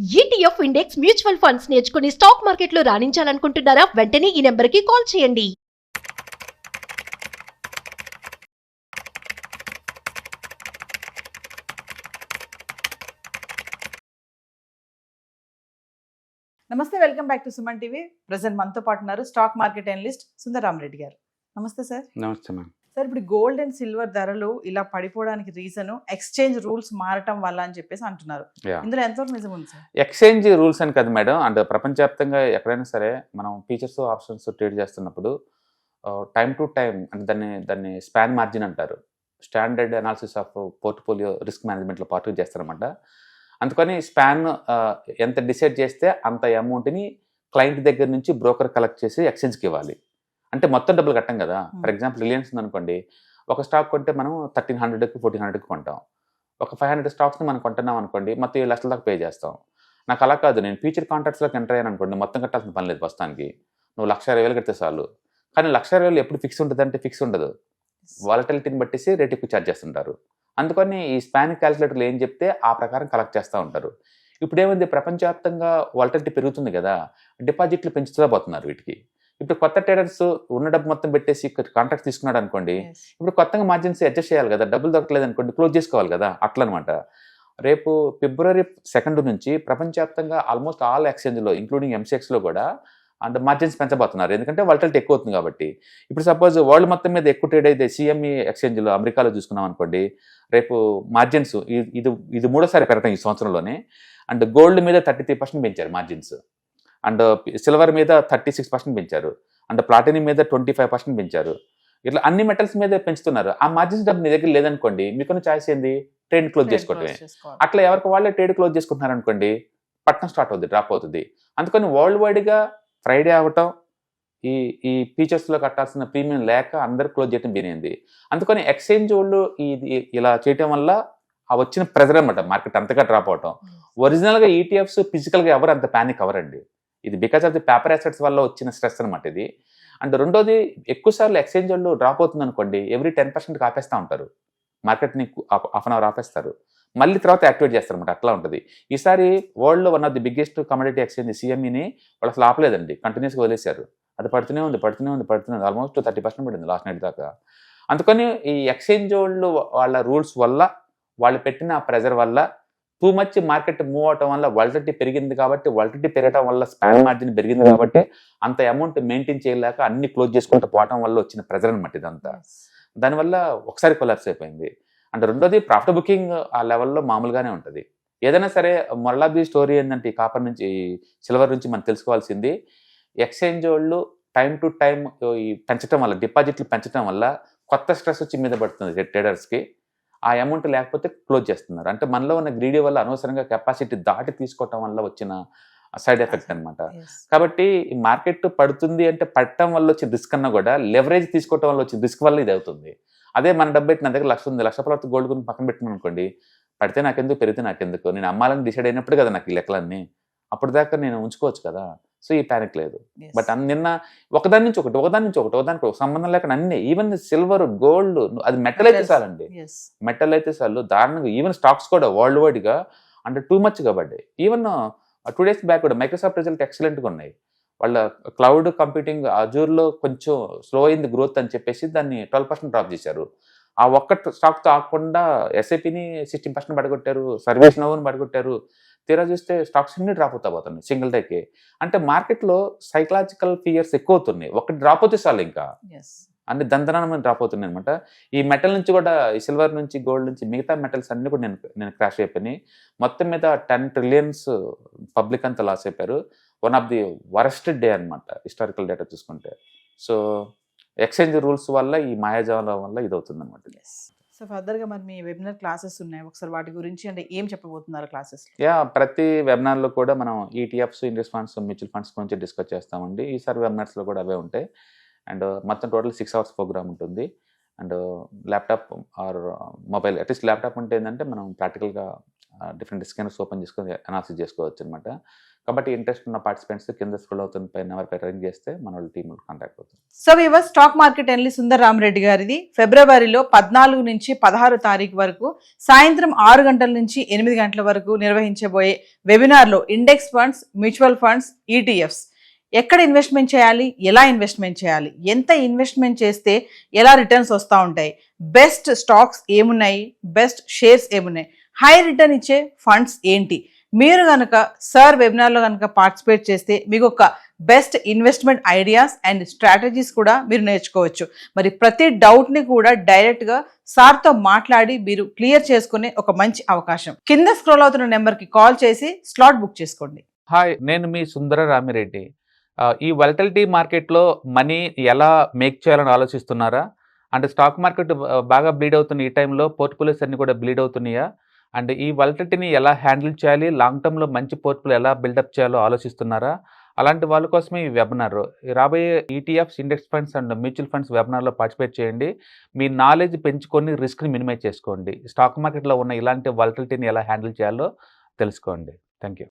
ETF index mutual funds నేర్చుకుని stock మార్కెట్లో రాణించాలనుకుంటున్నారా? వెంటనే ఈ నెంబర్కి కాల్ చేయండి. నమస్తే, welcome back to Suman TV. Present మనతో పాటు ఉన్నారు స్టాక్ మార్కెట్ అనలిస్ట్ సుందరరామరెడ్డి గారు. నమస్తే సార్. నమస్తే మ్యామ్. సార్, ఇప్పుడు గోల్డ్ అండ్ సిల్వర్ ధరలు ఇలా పడిపోవడానికి రీజన్ ఎక్స్చేంజ్ రూల్స్ మారటం వల్ల అని చెప్పేసి అంటున్నారు. ఇందులో ఎంతవరకు నిజం ఉంది సార్? ఎక్స్చేంజ్ రూల్స్ అని కదా మేడం, అండ్ ప్రపంచవ్యాప్తంగా ఎక్కడైనా సరే మనం ఫీచర్స్ ఆప్షన్స్ ట్రేడ్ చేస్తున్నప్పుడు టైం టు టైం అంటే దాన్ని స్పాన్ మార్జిన్ అంటారు. Standard analysis of portfolio risk మేనేజ్మెంట్లో పార్ట్ చేస్తారన్నమాట. అందుకని స్పాన్ ఎంత డిసైడ్ చేస్తే అంత అమౌంట్ని క్లయింట్ దగ్గర నుంచి బ్రోకర్ కలెక్ట్ చేసి ఎక్స్చేంజ్కి ఇవ్వాలి. అంటే మొత్తం డబ్బులు కట్టాం కదా. ఫర్ ఎగ్జాంపుల్ రిలయన్స్ ఉందనుకోండి, ఒక స్టాక్ కొంటే మనం 1300కి 1400కి కొంటాం. ఒక 500 స్టాక్స్ని మనం కొంటున్నాం అనుకోండి, మొత్తం 7 లక్షల దాకా పే చేస్తాం. నాకు అలా కాదు, నేను ఫ్యూచర్ కాంట్రాక్ట్స్లోకి ఎంటర్ అయ్యాను అనుకోండి, మొత్తం కట్టాల్సిన పని లేదు ప్రస్తుతానికి. నువ్వు 1,20,000 కడితే చాలు. కానీ 1,20,000 ఎప్పుడు ఫిక్స్ ఉంటుంది అంటే ఫిక్స్ ఉండదు. వాలటిలిటీని బట్టేసి రేట్ ఎక్కువ ఛార్జ్ చేస్తుంటారు. అందుకని ఈ స్పాన్ క్యాలిక్యులేటర్లు ఏం చెప్తే ఆ ప్రకారం కలెక్ట్ చేస్తూ ఉంటారు. ఇప్పుడు ఏమైంది, ప్రపంచవ్యాప్తంగా వాలటిలిటీ పెరుగుతుంది కదా, డిపాజిట్లు పెంచుతూ పోతున్నారు వీటికి. ఇప్పుడు కొత్త ట్రేడర్స్ ఉన్న డబ్బు మొత్తం పెట్టేసి కాంట్రాక్ట్ తీసుకున్నాడు అనుకోండి, ఇప్పుడు కొత్తగా మార్జిన్స్ అడ్జస్ట్ చేయాలి కదా, డబ్బులు దొరకలేదు అనుకోండి, క్లోజ్ చేసుకోవాలి కదా, అట్లా అనమాట. రేపు February 2 నుంచి ప్రపంచవ్యాప్తంగా ఆల్మోస్ట్ ఆల్ ఎక్స్చేంజ్లో ఇంక్లూడింగ్ ఎంసీఎక్స్లో కూడా అంత మార్జిన్స్ పెంచబోతున్నారు. ఎందుకంటే వాలటిలిటీ ఎక్కువ అవుతుంది కాబట్టి. ఇప్పుడు సపోజ్ వరల్డ్ మొత్తం మీద ఎక్కువ ట్రేడ్ అయితే CME ఎక్స్చేంజ్లో అమెరికాలో చూసుకున్నాం అనుకోండి, రేపు మార్జిన్స్ ఇది మూడోసారి పెరగడం ఈ సంవత్సరంలోనే. అండ్ గోల్డ్ మీద 33% పెంచారు మార్జిన్స్, అండ్ సిల్వర్ మీద 36% పెంచారు, అండ్ ప్లాటినం మీద 25% పెంచారు. ఇట్లా అన్ని మెటల్స్ మీద పెంచుతున్నారు. ఆ మార్జిన్స్ డబ్బు నీ దగ్గర లేదనుకోండి, మీకున్న ఛాయిస్ ఏంది, ట్రేడ్ క్లోజ్ చేసుకోవటమే. అట్లా ఎవరికి వాళ్ళే ట్రేడ్ క్లోజ్ చేసుకుంటున్నారు అనుకోండి, పట్టణం స్టార్ట్ అవుతుంది, డ్రాప్ అవుతుంది. అందుకని వరల్డ్ వైడ్గా ఫ్రైడే అవటం, ఈ ఫీచర్స్లో కట్టాల్సిన ప్రీమియం లేక అందరు క్లోజ్ చేయడం బినింది. అందుకని ఎక్స్చేంజ్ వాళ్ళు ఇలా చేయటం వల్ల ఆ వచ్చిన ప్రెజర్ అనమాట, మార్కెట్ అంతగా డ్రాప్ అవటం. ఒరిజినల్గా ETFs ఫిజికల్గా ఎవరు అంత ప్యానిక్ అవ్వరండి. ఇది because of the paper assets వల్ల వచ్చిన స్ట్రెస్ అనమాట ఇది. అండ్ రెండోది, ఎక్కువ సార్లు ఎక్స్చేంజ్ వాళ్ళు డ్రాప్ అవుతుంది అనుకోండి, ఎవ్రీ 10% ఆపేస్తూ ఉంటారు, మార్కెట్ని హాఫ్ అన్ అవర్ ఆపేస్తారు, మళ్ళీ తర్వాత యాక్టివేట్ చేస్తారు అనమాట. అట్లా ఉంటుంది. ఈసారి వరల్డ్లో one of the biggest commodity exchange CMEని వాళ్ళు అసలు ఆపలేదండి, కంటిన్యూస్గా వదిలేశారు. అది పడుతూనే ఉంది ఆల్మోస్ట్ 30% పడింది లాస్ట్ నైట్ దాకా. అందుకని ఈ ఎక్స్చేంజ్ వాళ్ళు వాళ్ళ రూల్స్ వల్ల, వాళ్ళు పెట్టిన ప్రెజర్ వల్ల, టూ మచ్ మార్కెట్ మూవ్ అవటం వల్ల వాలటిలిటీ పెరిగింది కాబట్టి, వాలటిలిటీ పెరగడం వల్ల స్పాన్ మార్జిన్ పెరిగింది కాబట్టి, అంత అమౌంట్ మెయింటైన్ చేయలేక అన్ని క్లోజ్ చేసుకుంటూ పోవటం వల్ల వచ్చిన ప్రెజర్ అనమాట ఇదంతా. దానివల్ల ఒకసారి కొలాప్స్ అయిపోయింది. అండ్ రెండోది, ప్రాఫిట్ బుకింగ్ ఆ లెవెల్లో మామూలుగానే ఉంటుంది. ఏదైనా సరే మొరలాబీ స్టోరీ ఏంటంటే, ఈ కాపర్ నుంచి ఈ సిల్వర్ నుంచి మనం తెలుసుకోవాల్సింది, ఎక్స్చేంజ్ వాళ్ళు టైం టు టైం ఈ పెంచడం వల్ల, డిపాజిట్లు పెంచడం వల్ల కొత్త స్ట్రెస్ వచ్చి మీద పడుతుంది ట్రేడర్స్కి. ఆ అమౌంట్ లేకపోతే క్లోజ్ చేస్తున్నారు. అంటే మనలో ఉన్న గ్రీడీ వల్ల అనవసరంగా కెపాసిటీ దాటి తీసుకోవటం వల్ల వచ్చిన సైడ్ ఎఫెక్ట్ అనమాట. కాబట్టి ఈ మార్కెట్ పడుతుంది అంటే పడటం వల్ల వచ్చిన రిస్క్ అన్నా కూడా లెవరేజ్ తీసుకోవటం వల్ల వచ్చిన రిస్క్ వల్ల ఇది అవుతుంది. అదే మన డబ్బు పెట్టి నా దగ్గర 1,00,000 ఉంది, 1,00,000 గోల్డ్ గురించి పక్కన పెట్టినాను అనుకోండి, పడితే నాకెందుకు, పెరిగితే నాకెందుకు, నేను అమ్మాలని డిసైడ్ అయినప్పుడు కదా నాకు ఈ లెక్కలన్నీ, అప్పుడు దాకా నేను ఉంచుకోవచ్చు కదా. సో ఈ ప్యానిక్ లేదు. బట్ నిన్న ఒకదాని నుంచి ఒకదానికి సంబంధం లేకుండా అన్ని, ఈవెన్ సిల్వర్, గోల్డ్, అది మెటల్ అయితే చాలండి, మెటల్ అయితే చాలు దారుణంగా. ఈవెన్ స్టాక్స్ కూడా వరల్డ్ వైడ్గా అంటే టూ మచ్గా పడ్డాయి. ఈవెన్ 2 days బ్యాక్ కూడా మైక్రోసాఫ్ట్ రిజల్ట్ ఎక్సలెంట్గా ఉన్నాయి. వాళ్ళ క్లౌడ్ కంప్యూటింగ్ అజూర్లో కొంచెం స్లో అయింది గ్రోత్ అని చెప్పేసి దాన్ని 12% డ్రాప్ చేశారు. ఆ ఒక్క స్టాక్తో ఆగకుండా SAPని 16% పడగొట్టారు, సర్వీస్ నౌని పడగొట్టారు. తీరా చూస్తే స్టాక్స్ అన్ని డ్రాప్ అవుతా పోతున్నాయి సింగిల్ డేకి. అంటే మార్కెట్లో సైకలాజికల్ ఫియర్స్ ఎక్కువ అవుతున్నాయి. ఒకటి డ్రాప్ అవుతే చాలు ఇంకా అన్ని దందనాన్ని డ్రాప్ అవుతున్నాయి అనమాట. ఈ మెటల్ నుంచి కూడా, ఈ సిల్వర్ నుంచి, గోల్డ్ నుంచి, మిగతా మెటల్స్ అన్ని కూడా నేను క్రాష్ అయిపోయినాయి. మొత్తం మీద 10 trillion పబ్లిక్ అంతా లాస్ అయిపోయారు. One of the worst day అనమాట హిస్టారికల్ డేటా చూసుకుంటే. సో ఎక్స్చేంజ్ రూల్స్ వల్ల, ఈ మాయాజాలం వల్ల ఇది అవుతుంది అనమాట. సో ఫర్దర్గా మరి మీ వెబినార్ క్లాసెస్ ఉన్నాయి, ఒకసారి వాటి గురించి అంటే ఏం చెప్పబోతున్నారు క్లాసెస్? ప్రతి వెబినార్లో కూడా మనం ETFs, index funds, mutual funds గురించి డిస్కస్ చేస్తామండి. ఈసారి వెబినార్స్లో కూడా అవే ఉంటాయి. అండ్ మొత్తం టోటల్ 6 hours ప్రోగ్రామ్ ఉంటుంది. And laptop or mobile, at least laptop ఉంటే ఏంటంటే మనం ప్రాక్టికల్గా డిఫరెంట్ స్కానర్స్ ఓపెన్ చేసుకొని అనాలిసిస్ చేసుకోవచ్చు అనమాట. కాబట్టి ఇంట్రెస్ట్ ఉన్న పార్టిసిపెంట్స్ కింద స్క్రోల్ అవుతున్న నెంబర్పై రింగ్ చేస్తే మన వాళ్ళ టీం కాంటాక్ట్ అవుతుంది. సో వివర్ stock market analyst Sundar Ramareddy గారిది ఫిబ్రవరిలో 14 నుంచి 16 తారీఖు వరకు సాయంత్రం 6 గంటల నుంచి 8 గంటల వరకు నిర్వహించబోయే వెబినార్లో index funds, mutual funds, ETFs ఎక్కడ ఇన్వెస్ట్మెంట్ చేయాలి, ఎలా ఇన్వెస్ట్మెంట్ చేయాలి, ఎంత ఇన్వెస్ట్మెంట్ చేస్తే ఎలా రిటర్న్స్ వస్తూ ఉంటాయి, బెస్ట్ స్టాక్స్ ఏమున్నాయి, బెస్ట్ షేర్స్ ఏమున్నాయి, హై రిటర్న్ ఇచ్చే ఫండ్స్ ఏంటి, మీరు కనుక సార్ వెబినార్లో కనుక పార్టిసిపేట్ చేస్తే మీకు ఒక best investment ideas and strategies కూడా మీరు నేర్చుకోవచ్చు. మరి ప్రతి డౌట్ని కూడా డైరెక్ట్గా సార్తో మాట్లాడి మీరు క్లియర్ చేసుకునే ఒక మంచి అవకాశం. కింద స్క్రోల్ అవుతున్న నెంబర్కి కాల్ చేసి స్లాట్ బుక్ చేసుకోండి. హాయ్, నేను మీ సుందర రామిరెడ్డి. ఈ వాలటిలిటీ మార్కెట్లో మనీ ఎలా మేక్ చేయాలని ఆలోచిస్తున్నారా? అంటే స్టాక్ మార్కెట్ బాగా బ్లీడ్ అవుతున్న ఈ టైంలో పోర్ట్ఫోలియోస్ అన్ని కూడా బ్లీడ్ అవుతున్నాయా? అండ్ ఈ వాలటిలిటీని ఎలా హ్యాండిల్ చేయాలి, లాంగ్ టర్మ్లో మంచి పోర్ట్ఫోలియో ఎలా బిల్డప్ చేయాలో ఆలోచిస్తున్నారా? అలాంటి వాళ్ళ కోసమే ఈ వెబినార్. రాబోయే ETFs, index funds and mutual funds వెబినార్లో పార్టిసిపేట్ చేయండి. మీ నాలెడ్జ్ పెంచుకొని రిస్క్ని మినిమైజ్ చేసుకోండి. స్టాక్ మార్కెట్లో ఉన్న ఇలాంటి వాలటిలిటీని ఎలా హ్యాండిల్ చేయాలో తెలుసుకోండి. Thank you.